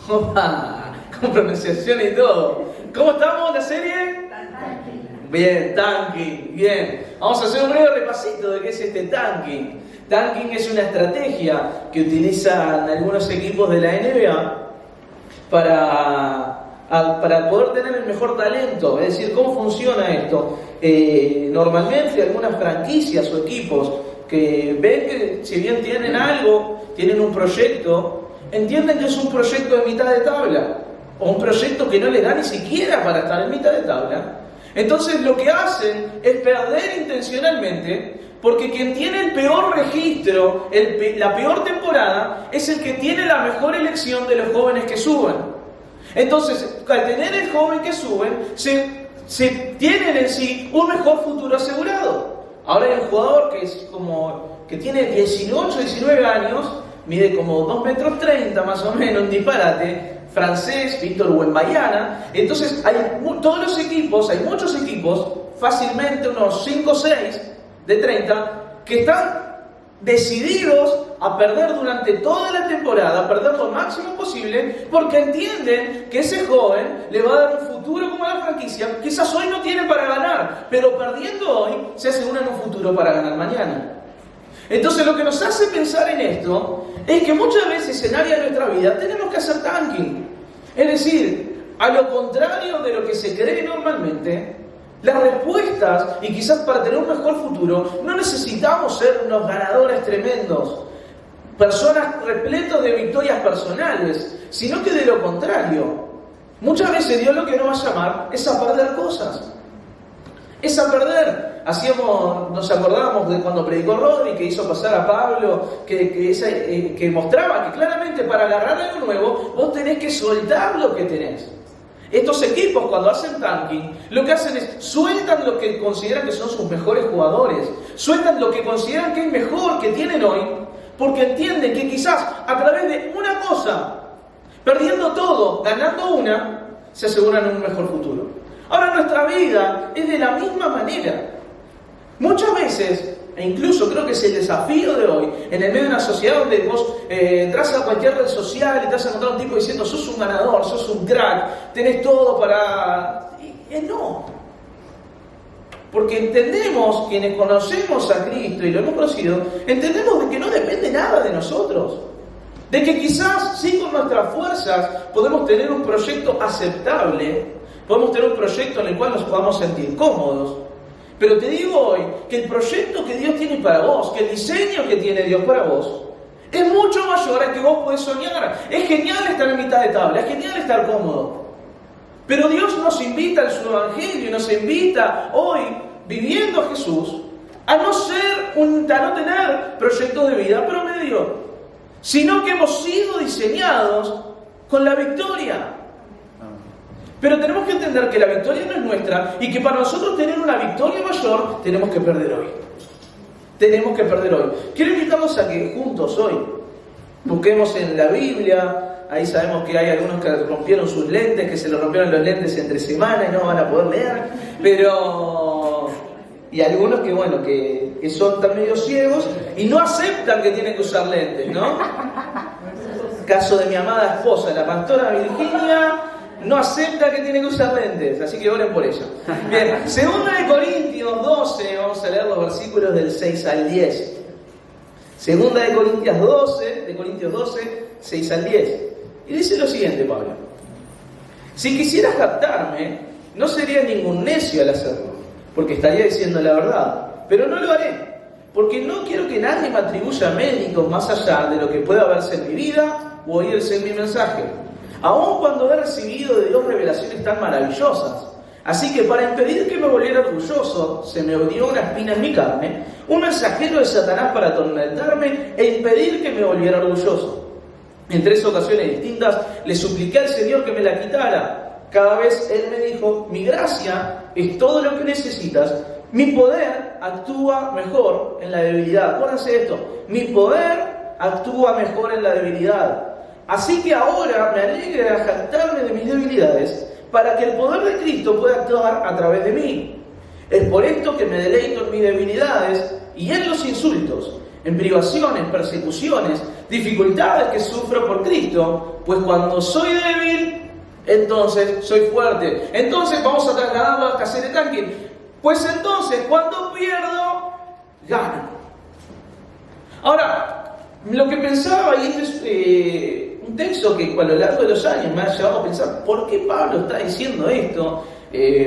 Opa, con pronunciación y todo. ¿Cómo estamos en la serie? Bien, tanking, bien. Vamos a hacer un breve repasito de qué es este tanking. Tanking es una estrategia que utilizan algunos equipos de la NBA para poder tener el mejor talento. Es decir, ¿cómo funciona esto? Normalmente algunas franquicias o equipos que ven que si bien tienen algo, tienen un proyecto, entienden que es un proyecto de mitad de tabla o un proyecto que no les da ni siquiera para estar en mitad de tabla. Entonces lo que hacen es perder intencionalmente, porque quien tiene el peor registro, la peor temporada, es el que tiene la mejor elección de los jóvenes que suben. Entonces, al tener el joven que suben, se tienen en sí un mejor futuro asegurado. Ahora hay un jugador que tiene 18, 19 años, mide como 2,30 metros más o menos, un disparate, francés, Víctor Wembanyama. Entonces hay muchos equipos, fácilmente unos 5 o 6 de 30, que están decididos a perder durante toda la temporada, a perder lo máximo posible, porque entienden que ese joven le va a dar un futuro como a la franquicia. Quizás hoy no tienen para ganar, pero perdiendo hoy se aseguran un futuro para ganar mañana. Entonces lo que nos hace pensar en esto es que muchas veces en áreas de nuestra vida tenemos que hacer tanking. Es decir, a lo contrario de lo que se cree normalmente, las respuestas, y quizás para tener un mejor futuro, no necesitamos ser unos ganadores tremendos, personas repletos de victorias personales, sino que de lo contrario. Muchas veces Dios lo que nos va a llamar es a perder cosas. Es a perder. Nos acordábamos de cuando predicó Rodri, que hizo pasar a Pablo, que mostraba que claramente para agarrar algo nuevo, vos tenés que soltar lo que tenés. Estos equipos, cuando hacen tanking, lo que hacen es sueltan lo que consideran que son sus mejores jugadores, sueltan lo que consideran que es mejor que tienen hoy, porque entienden que quizás a través de una cosa, perdiendo todo, ganando una, se aseguran un mejor futuro. Ahora nuestra vida es de la misma manera. Muchas veces, e incluso creo que es el desafío de hoy, en el medio de una sociedad donde vos entras a cualquier red social y te vas a encontrar un tipo diciendo sos un ganador, sos un crack, tenés todo para... no. Porque entendemos, quienes conocemos a Cristo y lo hemos conocido, entendemos de que no depende nada de nosotros. De que quizás, sí, con nuestras fuerzas, podemos tener un proyecto aceptable, podemos tener un proyecto en el cual nos podamos sentir cómodos. Pero te digo hoy que el proyecto que Dios tiene para vos, que el diseño que tiene Dios para vos, es mucho mayor al que vos podés soñar. Es genial estar en mitad de tabla, es genial estar cómodo. Pero Dios nos invita en su evangelio, nos invita hoy, viviendo a Jesús, a no tener proyectos de vida promedio, sino que hemos sido diseñados con la victoria. Pero tenemos que entender que la victoria no es nuestra y que para nosotros tener una victoria mayor tenemos que perder hoy. Tenemos que perder hoy. Quiero invitarlos a que juntos hoy busquemos en la Biblia. Ahí sabemos que hay algunos que rompieron sus lentes, que se les rompieron los lentes entre semana y no van a poder leer. Y algunos que son tan medio ciegos y no aceptan que tienen que usar lentes, ¿no? Caso de mi amada esposa, la pastora Virginia, no acepta que tiene que usar lentes, así que oren por ella. Bien, 2 de Corintios 12, vamos a leer los versículos del 6 al 10. 2 de Corintios 12, 6 al 10. Y dice lo siguiente, Pablo: si quisiera jactarme, no sería ningún necio al hacerlo, porque estaría diciendo la verdad, pero no lo haré, porque no quiero que nadie me atribuya méritos más allá de lo que pueda verse en mi vida o oírse en mi mensaje, aun cuando he recibido de Dios revelaciones tan maravillosas. Así que para impedir que me volviera orgulloso, se me dio una espina en mi carne, un mensajero de Satanás para atormentarme e impedir que me volviera orgulloso. En 3 ocasiones distintas le supliqué al Señor que me la quitara. Cada vez Él me dijo: mi gracia es todo lo que necesitas, mi poder actúa mejor en la debilidad. Acuérdense esto: mi poder actúa mejor en la debilidad. Así que ahora me alegra jactarme de mis debilidades, para que el poder de Cristo pueda actuar a través de mí. Es por esto que me deleito en mis debilidades y en los insultos, en privaciones, persecuciones, dificultades que sufro por Cristo, pues cuando soy débil, entonces soy fuerte. Entonces vamos a trasladarlo al Cassette de Tanking. Pues entonces, cuando pierdo, gano. Ahora, lo que pensaba, y esto es un texto que a lo largo de los años me ha llevado a pensar, ¿por qué Pablo está diciendo esto?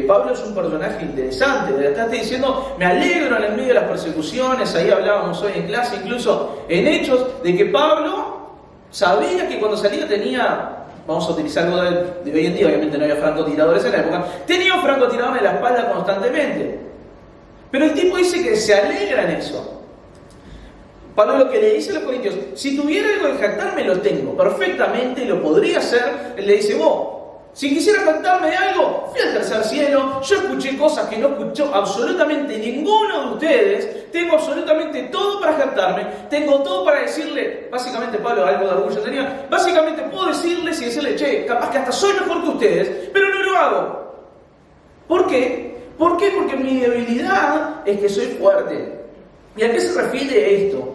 Pablo es un personaje interesante, está diciendo, me alegro en el medio de las persecuciones. Ahí hablábamos hoy en clase, incluso en Hechos, de que Pablo sabía que cuando salía tenía, vamos a utilizar algo de hoy en día, obviamente no había francotiradores en la época, tenía un francotirador en la espalda constantemente. Pero el tipo dice que se alegra en eso. Pablo lo que le dice a los corintios, si tuviera algo de jactarme, lo tengo perfectamente, lo podría hacer. Él le dice, vos, si quisiera jactarme de algo, fui al tercer cielo, yo escuché cosas que no escuchó absolutamente ninguno de ustedes, tengo absolutamente todo para jactarme, tengo todo para decirle, básicamente Pablo algo de orgullo tenía, básicamente puedo decirles y decirle, che, capaz que hasta soy mejor que ustedes, pero no lo hago. ¿Por qué? ¿Por qué? Porque mi debilidad es que soy fuerte. ¿Y a qué se refiere esto?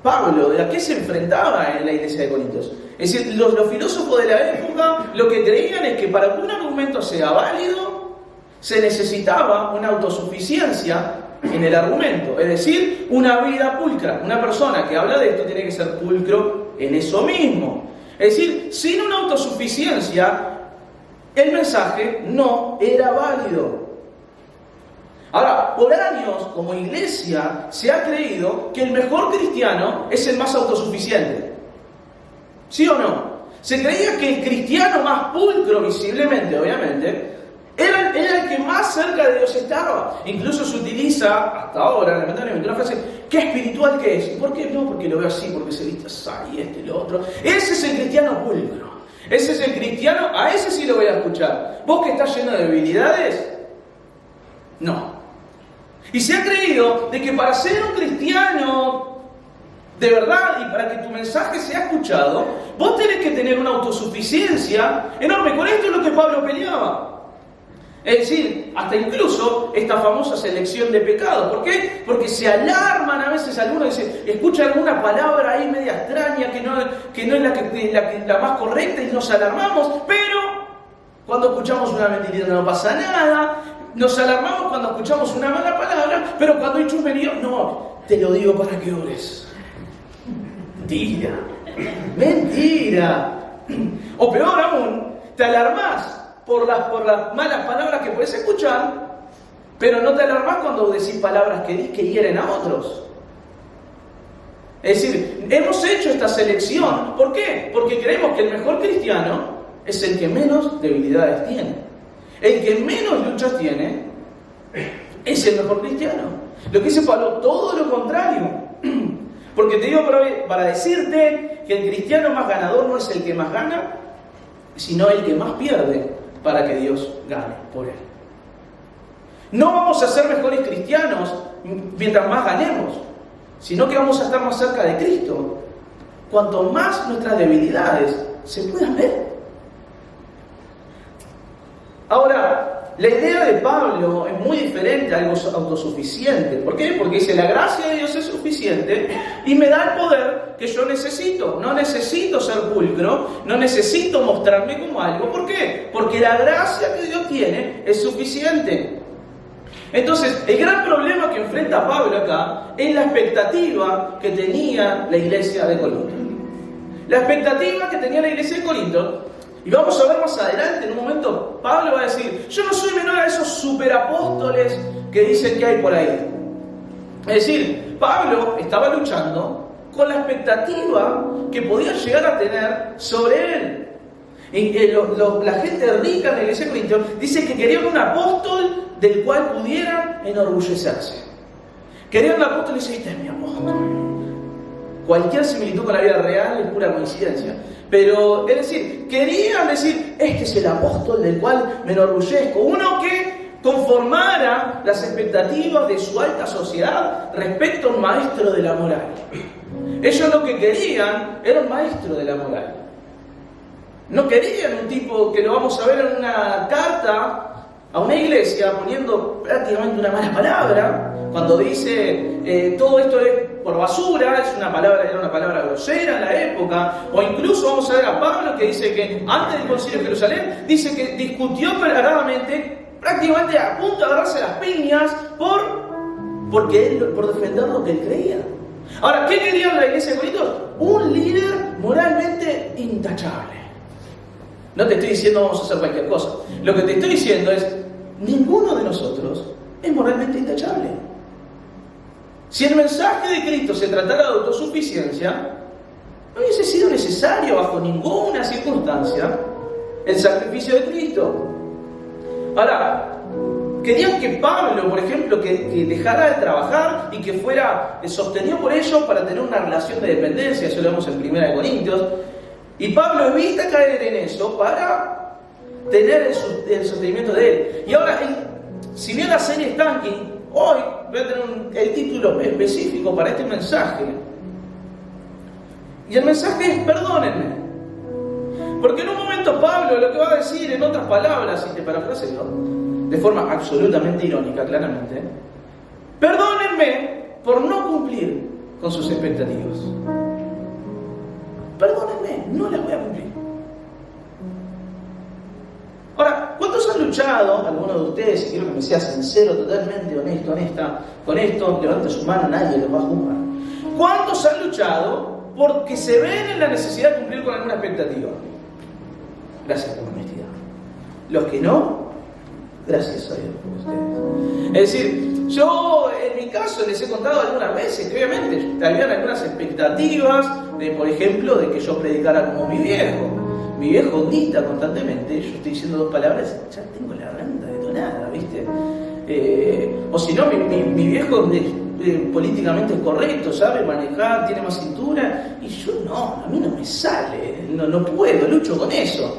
Pablo, ¿a qué se enfrentaba en la iglesia de Corintios? Es decir, los filósofos de la época lo que creían es que para que un argumento sea válido, se necesitaba una autosuficiencia en el argumento, es decir, una vida pulcra. Una persona que habla de esto tiene que ser pulcro en eso mismo. Es decir, sin una autosuficiencia, el mensaje no era válido. Ahora, por años, como iglesia, se ha creído que el mejor cristiano es el más autosuficiente. ¿Sí o no? Se creía que el cristiano más pulcro, visiblemente, obviamente, era el que más cerca de Dios estaba. Incluso se utiliza, hasta ahora, lamentablemente, una frase, ¿qué espiritual que es? ¿Por qué no? Porque lo veo así, porque se viste así, y lo otro. Ese es el cristiano pulcro. Ese es el cristiano, a ese sí lo voy a escuchar. ¿Vos que estás lleno de debilidades? No. Y se ha creído de que para ser un cristiano de verdad y para que tu mensaje sea escuchado, vos tenés que tener una autosuficiencia enorme. Con esto es lo que Pablo peleaba. Es decir, hasta incluso esta famosa selección de pecados. ¿Por qué? Porque se alarman a veces algunos, escucha alguna palabra ahí media extraña que no es la más correcta y nos alarmamos, pero cuando escuchamos una mentirita no pasa nada. Nos alarmamos cuando escuchamos una mala palabra, pero cuando hay chusmerío, no, te lo digo para que ores. Mentira. Mentira. O peor aún, te alarmás por las malas palabras que puedes escuchar, pero no te alarmás cuando decís palabras que hieren a otros. Es decir, hemos hecho esta selección. ¿Por qué? Porque creemos que el mejor cristiano es el que menos debilidades tiene. El que menos luchas tiene es el mejor cristiano. Lo que dice Pablo, todo lo contrario. Porque te digo para decirte que el cristiano más ganador no es el que más gana, sino el que más pierde para que Dios gane por él. No vamos a ser mejores cristianos mientras más ganemos, sino que vamos a estar más cerca de Cristo cuanto más nuestras debilidades se puedan ver. Ahora, la idea de Pablo es muy diferente a algo autosuficiente. ¿Por qué? Porque dice, la gracia de Dios es suficiente y me da el poder que yo necesito. No necesito ser pulcro, no necesito mostrarme como algo. ¿Por qué? Porque la gracia que Dios tiene es suficiente. Entonces, el gran problema que enfrenta Pablo acá es la expectativa que tenía la iglesia de Corinto. La expectativa que tenía la iglesia de Corinto. Y vamos a ver más adelante, en un momento, Pablo va a decir, yo no soy menor a esos superapóstoles que dicen que hay por ahí. Es decir, Pablo estaba luchando con la expectativa que podía llegar a tener sobre él. Y la gente rica de la iglesia de Corinto dice que querían un apóstol del cual pudieran enorgullecerse. Querían un apóstol y dice, este es mi apóstol. Cualquier similitud con la vida real es pura coincidencia. Pero, es decir, querían decir, este es el apóstol del cual me enorgullezco. Uno que conformara las expectativas de su alta sociedad respecto a un maestro de la moral. Ellos lo que querían era un maestro de la moral. No querían un tipo que lo vamos a ver en una carta a una iglesia poniendo prácticamente una mala palabra, cuando dice todo esto es por basura, era una palabra grosera en la época, o incluso vamos a ver a Pablo que dice que antes del concilio de Jerusalén, dice que discutió aclaradamente, prácticamente a punto de agarrarse las piñas por defender lo que él creía. Ahora, ¿qué quería la iglesia de Corinto? Un líder moralmente intachable. No te estoy diciendo vamos a hacer cualquier cosa. Lo que te estoy diciendo es, ninguno de nosotros es moralmente intachable. Si el mensaje de Cristo se tratara de autosuficiencia, no hubiese sido necesario bajo ninguna circunstancia el sacrificio de Cristo. Ahora, querían que Pablo, por ejemplo, que dejara de trabajar y que fuera sostenido por ellos para tener una relación de dependencia. Eso lo vemos en 1 Corintios. Y Pablo evita caer en eso para tener el sostenimiento de él. Y ahora, si bien la serie Stanking, hoy voy a tener el título específico para este mensaje. Y el mensaje es: perdónenme. Porque en un momento Pablo lo que va a decir, en otras palabras, y te parafraseo, de forma absolutamente irónica, claramente: perdónenme por no cumplir con sus expectativas. Perdónenme, no las voy a cumplir. Ahora, ¿cuántos han luchado, algunos de ustedes, y quiero que me sea sincero, totalmente honesto, honesta, con esto, levante su mano, nadie los va a juzgar? ¿Cuántos han luchado porque se ven en la necesidad de cumplir con alguna expectativa? Gracias por la honestidad. Los que no, gracias a Dios por ustedes. Es decir, yo en mi caso les he contado algunas veces que obviamente habían algunas expectativas de, por ejemplo, de que yo predicara como mi viejo. Mi viejo grita constantemente, yo estoy diciendo dos palabras, ya tengo la garganta detonada, ¿viste? O si no, mi viejo es políticamente correcto, sabe manejar, tiene más cintura, y yo no, a mí no me sale, no puedo, lucho con eso.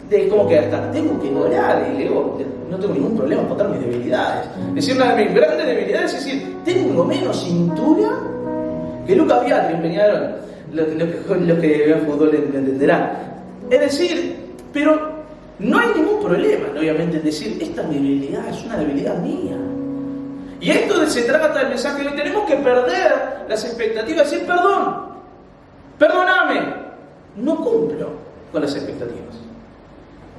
Es como que hasta tengo que orar, y digo, no tengo ningún problema en contar mis debilidades. Es decir, una de mis grandes debilidades es decir, tengo menos cintura que Luca Biatri, Peñarol, los que vean fútbol entenderán. Es decir, pero no hay ningún problema, obviamente, en decir, esta debilidad es una debilidad mía. Y esto se trata del mensaje de hoy. Tenemos que perder las expectativas, decir, perdóname, no cumplo con las expectativas.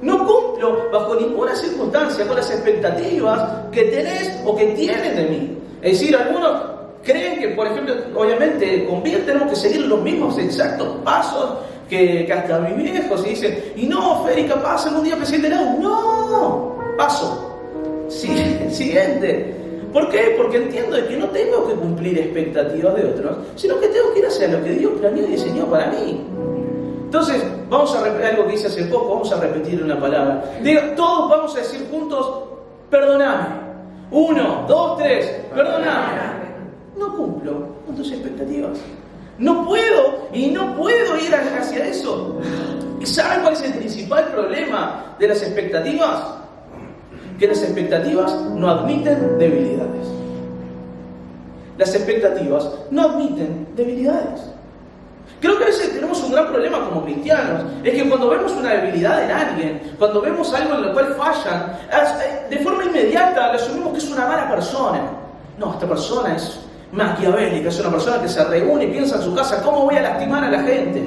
No cumplo bajo ninguna circunstancia con las expectativas que tenés o que tienen de mí. Es decir, algunos creen que, por ejemplo, obviamente con bien tenemos que seguir los mismos exactos pasos que hasta mis viejos, y dicen, y no, Feri, capaz algún día presidente no. No, paso. Siguiente. ¿Por qué? Porque entiendo de que no tengo que cumplir expectativas de otros, sino que tengo que ir hacia lo que Dios planeó y diseñó para mí. Entonces, vamos a repetir algo que hice hace poco, vamos a repetir una palabra. Diga, todos vamos a decir juntos, perdóname. 1, 2, 3, perdóname. No cumplo con tus expectativas. No puedo ir hacia eso. ¿Y saben cuál es el principal problema de las expectativas? Que las expectativas no admiten debilidades. Las expectativas no admiten debilidades. Creo que a veces tenemos un gran problema como cristianos, es que cuando vemos una debilidad en alguien, cuando vemos algo en lo cual fallan, de forma inmediata le asumimos que es una mala persona. No, esta persona es maquiavélica, es una persona que se reúne y piensa en su casa, ¿cómo voy a lastimar a la gente?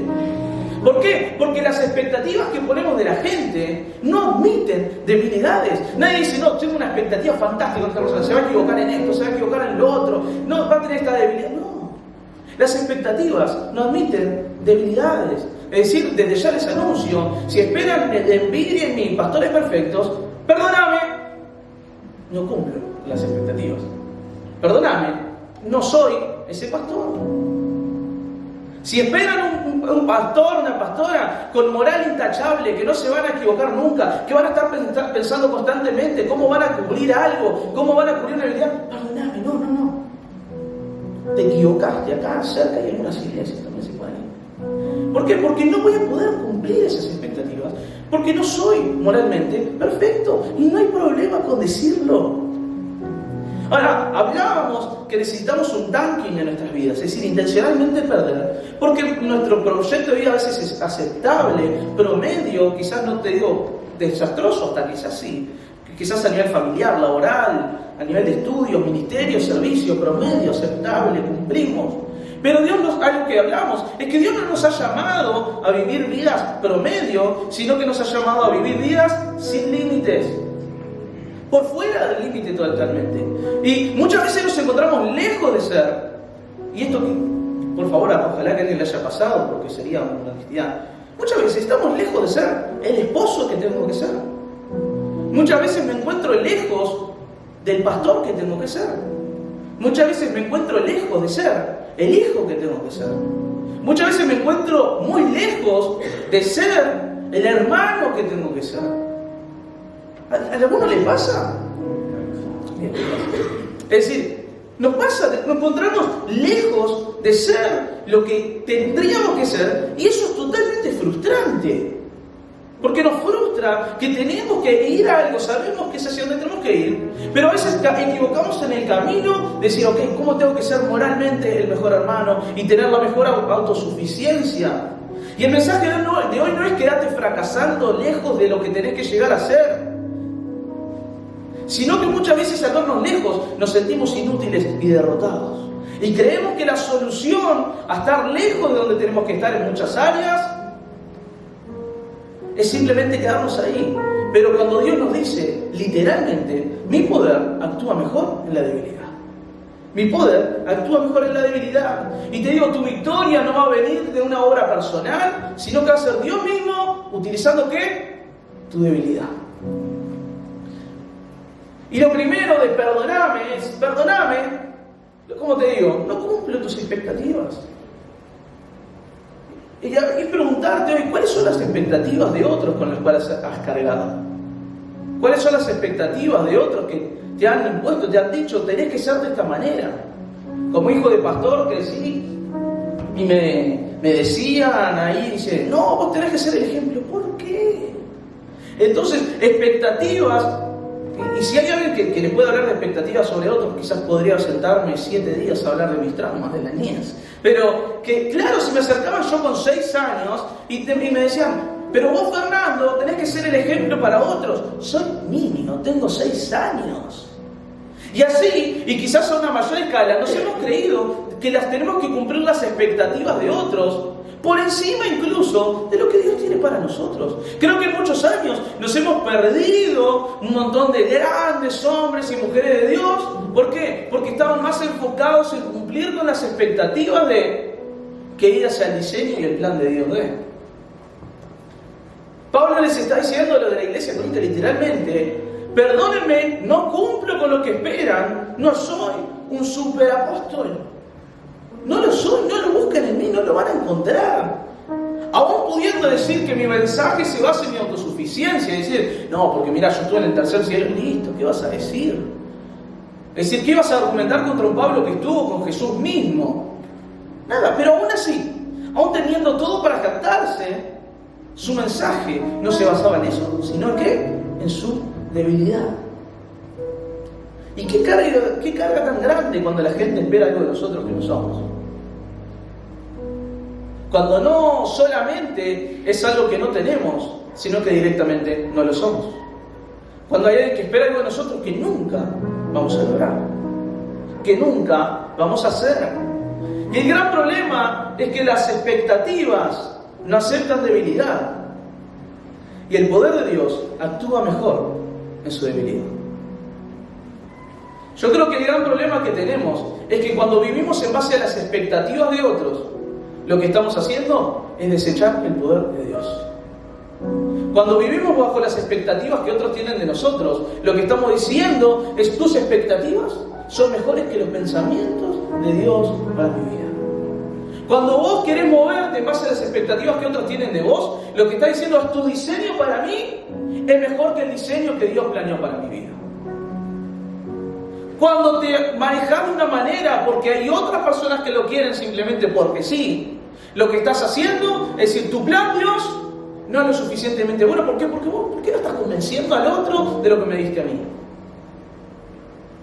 ¿Por qué? Porque las expectativas que ponemos de la gente no admiten debilidades. Nadie dice, no, tengo una expectativa fantástica con esta persona, se va a equivocar en esto, se va a equivocar en lo otro, no, va a tener esta debilidad. No. Las expectativas no admiten debilidades. Es decir, desde ya les anuncio, si esperan envidia en mí, pastores perfectos, perdóname, no cumplo las expectativas. Perdóname, no soy ese pastor. Si esperan un pastor, una pastora con moral intachable, que no se van a equivocar nunca, que van a estar pensando constantemente cómo van a cubrir algo, cómo van a cubrir una habilidad, perdóname, no. Te equivocaste, acá cerca hay algunas iglesias también se pueden ir. ¿Por qué? Porque no voy a poder cumplir esas expectativas, porque no soy moralmente perfecto y no hay problema con decirlo. Ahora, hablábamos que necesitamos un tanking en nuestras vidas, es decir, intencionalmente perder, porque nuestro proyecto de vida a veces es aceptable, promedio, quizás no te digo desastroso, hasta quizás sí, quizás a nivel familiar, laboral, a nivel de estudios, ministerio, servicio, promedio, aceptable, cumplimos. Pero Dios algo que hablamos, es que Dios no nos ha llamado a vivir vidas promedio, sino que nos ha llamado a vivir vidas sin límites. Por fuera del límite totalmente. Y muchas veces nos encontramos lejos de ser. Y esto, por favor, ojalá que a alguien le haya pasado, porque sería una honestidad. Muchas veces estamos lejos de ser el esposo que tengo que ser. Muchas veces me encuentro lejos del pastor que tengo que ser. Muchas veces me encuentro lejos de ser el hijo que tengo que ser. Muchas veces me encuentro muy lejos de ser el hermano que tengo que ser. ¿A alguno le pasa? Es decir, nos encontramos lejos de ser lo que tendríamos que ser, y eso es totalmente frustrante. Porque nos frustra que tenemos que ir a algo, sabemos que es hacia donde tenemos que ir, pero a veces equivocamos en el camino, decir, ok, ¿cómo tengo que ser moralmente el mejor hermano y tener la mejor autosuficiencia? Y el mensaje de hoy no es quedarte fracasando lejos de lo que tenés que llegar a ser, sino que muchas veces al vernos lejos nos sentimos inútiles y derrotados. Y creemos que la solución a estar lejos de donde tenemos que estar en muchas áreas es simplemente quedarnos ahí. Pero cuando Dios nos dice, literalmente, mi poder actúa mejor en la debilidad. Mi poder actúa mejor en la debilidad. Y te digo, tu victoria no va a venir de una obra personal, sino que va a ser Dios mismo utilizando ¿qué? Tu debilidad. Y lo primero de perdoname es, perdoname, ¿cómo te digo? No cumplo tus expectativas. Y preguntarte hoy, ¿cuáles son las expectativas de otros con las cuales has cargado? ¿Cuáles son las expectativas de otros que te han impuesto, te han dicho, tenés que ser de esta manera? Como hijo de pastor crecí y me decían ahí, dice, no, vos tenés que ser el ejemplo. ¿Por qué? Entonces, expectativas. Y si hay alguien que le pueda hablar de expectativas sobre otros, quizás podría sentarme 7 días a hablar de mis traumas de la niñez. Pero que, claro, si me acercaban yo con 6 años y me decían, pero vos, Fernando, tenés que ser el ejemplo para otros. Soy niño, tengo 6 años. Y así, y quizás a una mayor escala, nos hemos creído que tenemos que cumplir las expectativas de otros, por encima incluso de lo que Dios tiene para nosotros. Creo que en muchos años nos hemos perdido un montón de grandes hombres y mujeres de Dios. ¿Por qué? Porque estaban más enfocados en cumplir con las expectativas que ir hacia el diseño y el plan de Dios. Pablo les está diciendo lo de la iglesia corintia literalmente, perdónenme, no cumplo con lo que esperan, no soy un superapóstol. No lo soy, no lo busquen en mí, no lo van a encontrar. Aún pudiendo decir que mi mensaje se basa en mi autosuficiencia, decir, no, porque mira, yo estuve en el tercer cielo, listo, ¿qué vas a decir? Es decir, ¿qué vas a argumentar contra un Pablo que estuvo con Jesús mismo? Nada, pero aún así, aún teniendo todo para captarse, su mensaje no se basaba en eso, sino que en su debilidad. ¿Y qué carga tan grande cuando la gente espera algo de nosotros que no somos? Cuando no solamente es algo que no tenemos, sino que directamente no lo somos. Cuando hay alguien que espera algo de nosotros que nunca vamos a lograr, que nunca vamos a hacer. Y el gran problema es que las expectativas no aceptan debilidad. Y el poder de Dios actúa mejor en su debilidad. Yo creo que el gran problema que tenemos es que cuando vivimos en base a las expectativas de otros, lo que estamos haciendo es desechar el poder de Dios. Cuando vivimos bajo las expectativas que otros tienen de nosotros, lo que estamos diciendo es tus expectativas son mejores que los pensamientos de Dios para mi vida. Cuando vos querés moverte en base a las expectativas que otros tienen de vos, lo que está diciendo es tu diseño para mí es mejor que el diseño que Dios planeó para mi vida. Cuando te manejas de una manera porque hay otras personas que lo quieren simplemente porque sí, lo que estás haciendo es decir, tu plan, Dios, no es lo suficientemente bueno. ¿Por qué? Porque vos, ¿por qué no estás convenciendo al otro de lo que me diste a mí?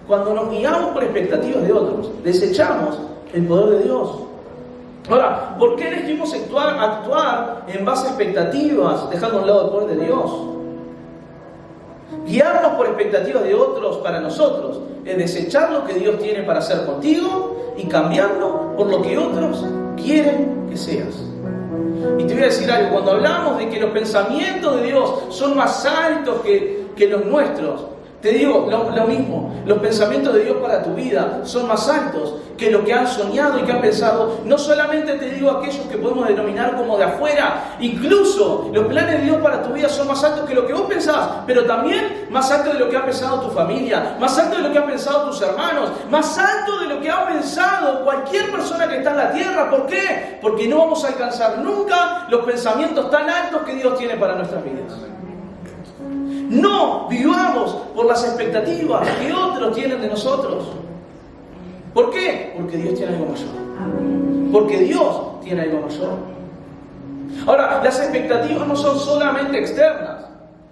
Cuando nos guiamos por expectativas de otros, desechamos el poder de Dios. Ahora, ¿por qué elegimos actuar en base a expectativas, dejando a un lado el poder de Dios? Guiarnos por expectativas de otros para nosotros es desechar lo que Dios tiene para hacer contigo y cambiarlo por lo que otros quieren que seas. Y te voy a decir algo, cuando hablamos de que los pensamientos de Dios son más altos que los nuestros, te digo lo mismo, los pensamientos de Dios para tu vida son más altos que lo que han soñado y que han pensado. No solamente te digo aquellos que podemos denominar como de afuera, incluso los planes de Dios para tu vida son más altos que lo que vos pensabas, pero también más alto de lo que ha pensado tu familia, más alto de lo que han pensado tus hermanos, más alto de lo que ha pensado cualquier persona que está en la tierra. ¿Por qué? Porque no vamos a alcanzar nunca los pensamientos tan altos que Dios tiene para nuestras vidas. No vivamos por las expectativas que otros tienen de nosotros. ¿Por qué? Porque Dios tiene algo mayor. Porque Dios tiene algo mayor. Ahora, las expectativas no son solamente externas,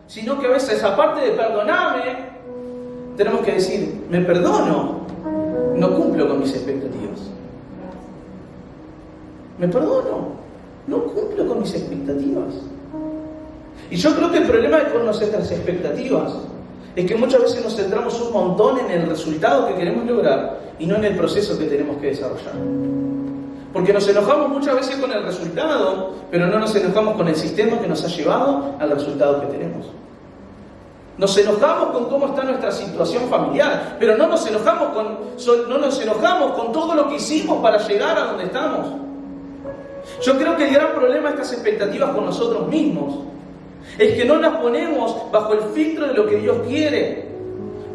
sino que a veces, aparte de perdonarme, tenemos que decir, me perdono, no cumplo con mis expectativas. Me perdono, no cumplo con mis expectativas. Y yo creo que el problema con nuestras expectativas es que muchas veces nos centramos un montón en el resultado que queremos lograr y no en el proceso que tenemos que desarrollar. Porque nos enojamos muchas veces con el resultado, pero no nos enojamos con el sistema que nos ha llevado al resultado que tenemos. Nos enojamos con cómo está nuestra situación familiar, pero no nos enojamos con todo lo que hicimos para llegar a donde estamos. Yo creo que el gran problema de estas expectativas con nosotros mismos es que no nos ponemos bajo el filtro de lo que Dios quiere,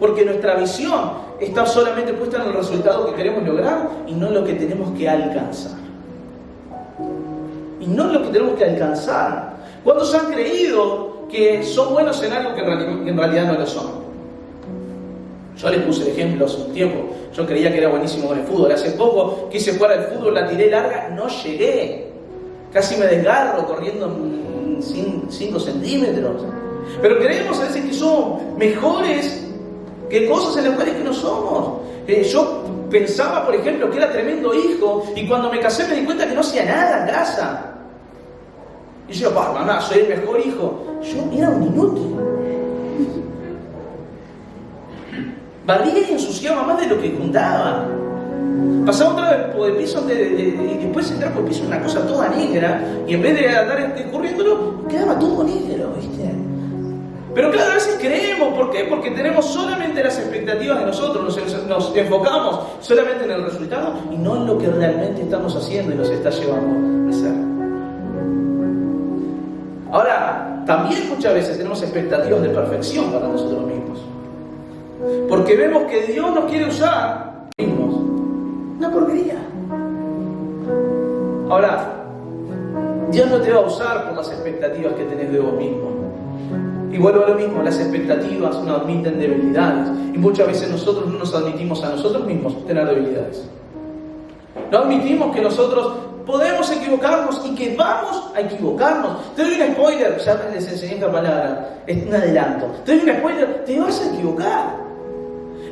porque nuestra visión está solamente puesta en el resultado que queremos lograr y no en lo que tenemos que alcanzar. Y no en lo que tenemos que alcanzar. ¿Cuántos han creído que son buenos en algo que en realidad no lo son? Yo les puse el ejemplo hace un tiempo. Yo creía que era buenísimo con el fútbol. Hace poco quise jugar al fútbol, la tiré larga, no llegué. Casi me desgarro corriendo 5 centímetros. Pero creemos a veces que somos mejores que cosas en las cuales que no somos. Yo pensaba, por ejemplo, que era tremendo hijo y cuando me casé me di cuenta que no hacía nada en casa. Y yo, mamá, soy el mejor hijo. Yo era un inútil. Barría y ensuciaba más de lo que juntaba. Pasaba otra vez por el piso y después entrar por el piso una cosa toda negra y en vez de andar escurriéndolo, quedaba todo negro, ¿viste? Pero cada vez creemos, ¿por qué? Porque tenemos solamente las expectativas de nosotros, nos enfocamos solamente en el resultado y no en lo que realmente estamos haciendo y nos está llevando a hacer. Ahora, también muchas veces tenemos expectativas de perfección para nosotros mismos. Porque vemos que Dios nos quiere usar mismos. Una porquería. Ahora, Dios no te va a usar por las expectativas que tenés de vos mismo. Y vuelvo a lo mismo, las expectativas no admiten debilidades. Y muchas veces nosotros no nos admitimos a nosotros mismos tener debilidades. No admitimos que nosotros podemos equivocarnos y que vamos a equivocarnos. Te doy un spoiler, ya les enseñé esta palabra, es un adelanto. Te doy un spoiler, te vas a equivocar.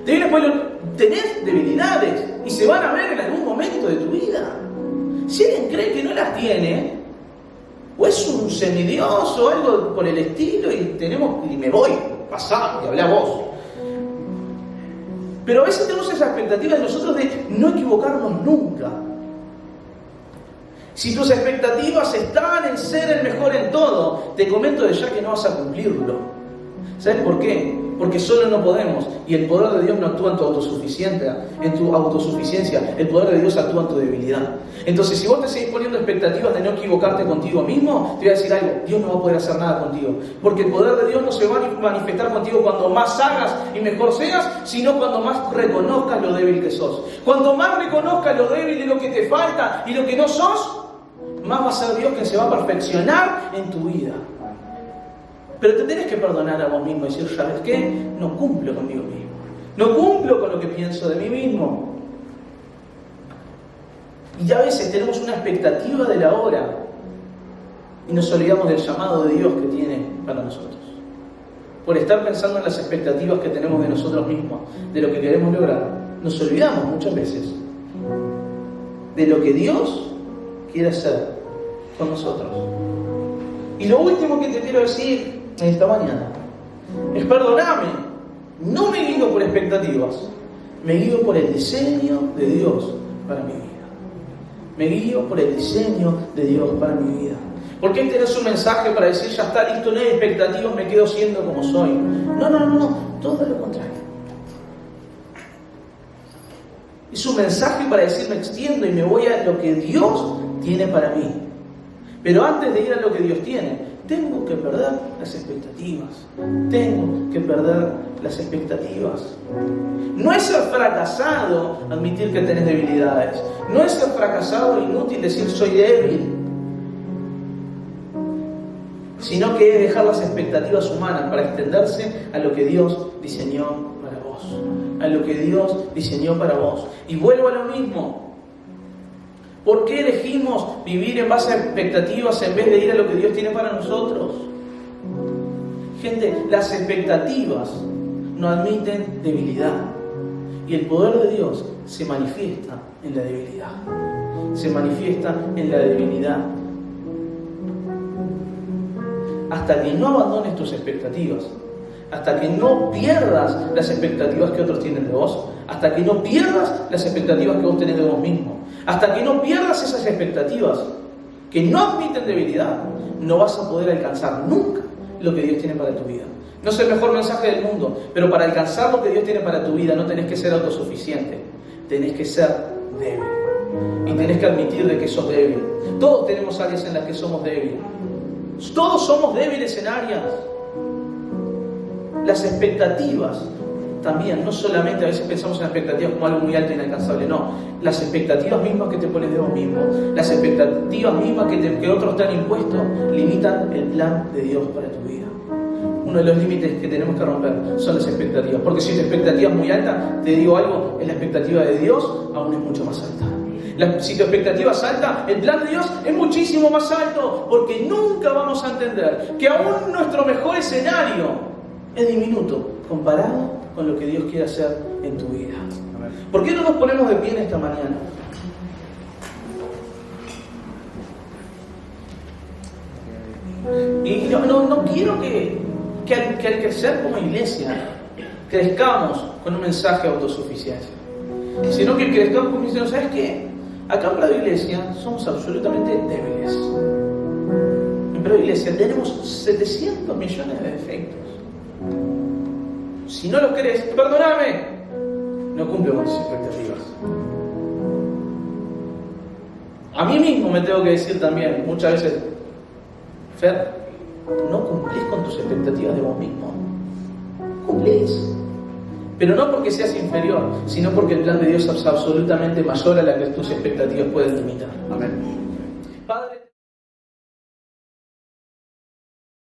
Te doy un spoiler, tenés debilidades y se van a ver en algún momento de tu vida. Si alguien cree que no las tiene, o es un semidios o algo por el estilo y me voy, pasá y habla vos. Pero a veces tenemos esa expectativa de nosotros de no equivocarnos nunca. Si tus expectativas están en ser el mejor en todo, te comento de ya que no vas a cumplirlo. ¿Sabes por qué? Porque solo no podemos, y el poder de Dios no actúa en tu autosuficiencia, el poder de Dios actúa en tu debilidad. Entonces, si vos te seguís poniendo expectativas de no equivocarte contigo mismo, te voy a decir algo, Dios no va a poder hacer nada contigo, porque el poder de Dios no se va a manifestar contigo cuando más hagas y mejor seas, sino cuando más reconozcas lo débil que sos. Cuanto más reconozcas lo débil de lo que te falta y lo que no sos, más va a ser Dios que se va a perfeccionar en tu vida. Pero te tenés que perdonar a vos mismo y decir, ¿sabes qué? No cumplo conmigo mismo. No cumplo con lo que pienso de mí mismo. Y a veces tenemos una expectativa de la hora y nos olvidamos del llamado de Dios que tiene para nosotros. Por estar pensando en las expectativas que tenemos de nosotros mismos, de lo que queremos lograr, nos olvidamos muchas veces de lo que Dios quiere hacer con nosotros. Y lo último que te quiero decir en esta mañana es perdoname. No me guío por expectativas, me guío por el diseño de Dios para mi vida. Me guío por el diseño de Dios para mi vida. ¿Por qué tenés un mensaje para decir, ya está listo, no hay expectativas, me quedo siendo como soy? No, todo lo contrario. Es un mensaje para decir, me extiendo y me voy a lo que Dios tiene para mí. Pero antes de ir a lo que Dios tiene, tengo que perder las expectativas. Tengo que perder las expectativas. No es ser fracasado admitir que tenés debilidades. No es ser fracasado e inútil decir soy débil. Sino que es dejar las expectativas humanas para extenderse a lo que Dios diseñó para vos. A lo que Dios diseñó para vos. Y vuelvo a lo mismo. ¿Por qué elegimos vivir en base a expectativas en vez de ir a lo que Dios tiene para nosotros? Gente, las expectativas no admiten debilidad. Y el poder de Dios se manifiesta en la debilidad. Se manifiesta en la debilidad. Hasta que no abandones tus expectativas, hasta que no pierdas las expectativas que otros tienen de vos, hasta que no pierdas las expectativas que vos tenés de vos mismo, hasta que no pierdas esas expectativas que no admiten debilidad, no vas a poder alcanzar nunca lo que Dios tiene para tu vida. No es el mejor mensaje del mundo, pero para alcanzar lo que Dios tiene para tu vida no tenés que ser autosuficiente, tenés que ser débil. Y tenés que admitir de que sos débil. Todos tenemos áreas en las que somos débiles. Todos somos débiles en áreas. Las expectativas también, no solamente a veces pensamos en expectativas como algo muy alto e inalcanzable, no. Las expectativas mismas que te pones de vos mismo, las expectativas mismas que otros te han impuesto, limitan el plan de Dios para tu vida. Uno de los límites que tenemos que romper son las expectativas. Porque si tu expectativa es muy alta, te digo algo, la expectativa de Dios aún es mucho más alta. Si tu expectativa es alta, el plan de Dios es muchísimo más alto, porque nunca vamos a entender que aún nuestro mejor escenario es diminuto comparado con lo que Dios quiere hacer en tu vida. ¿Por qué no nos ponemos de pie en esta mañana? Y no quiero que al crecer como iglesia crezcamos con un mensaje de autosuficiencia, sino que crezcamos como diciendo, ¿sabes qué? Acá en Prado Iglesia somos absolutamente débiles. En Prado Iglesia tenemos 700 millones de defectos. Si no lo crees, perdóname, no cumplo con tus expectativas. A mí mismo me tengo que decir también, muchas veces, Fer, no cumplís con tus expectativas de vos mismo. Cumplís. Pero no porque seas inferior, sino porque el plan de Dios es absolutamente mayor a la que tus expectativas pueden limitar. Amén. Padre.